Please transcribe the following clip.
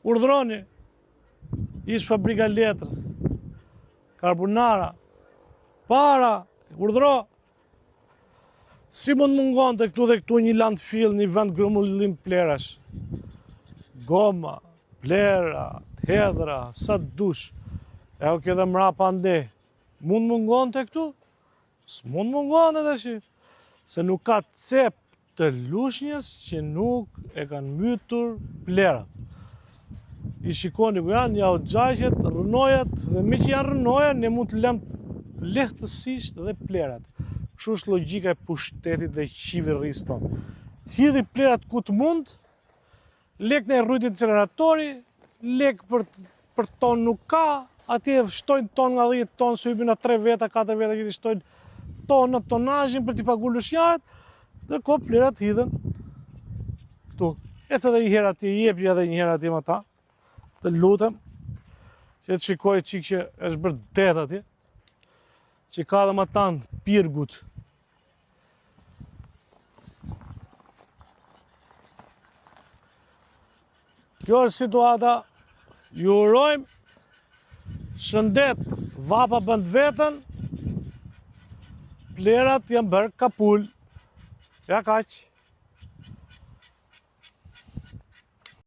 urdhroni, ish fabrika letrës, Carbonara, para, urdhro. Si mund mungon të këtu dhe këtu një landfill, një vend grumullim plerash. Goma, plera, hedhra, sa dush. E o këtë mrapa nde. Mund mungon të këtu? S'mund mungon edhe shi. Se nuk ka cep të lushnjës që nuk e kanë mytur plerat. I shikoni ku janë, ja o gjajqet, rënojat, dhe me që janë rënojat, ne mund të lëm lehtësisht dhe plerat. Kështu është logjika e pushtetit dhe qeverisë tonë. Hidhi plerat ku të mund, lek në rrujtje incineratori, lek për ton nuk ka, atje shtojnë ton nga 10 ton, së hypin a 3 veta, 4 veta që ti shtojnë ton në tonazhin për t'i paguar lushnjarët, dhe ko plerat hidhen këtu. Ecë edhe një herë atje, jepja edhe një herë atje më ta, të lutem, që të shikoj qik që është bërë det atje, që ka dhe më tanë pirgut. Kjo është situata, ju urojmë, shëndet, vapa bënd vetën, plerat janë bërë kapull. Ja kaq.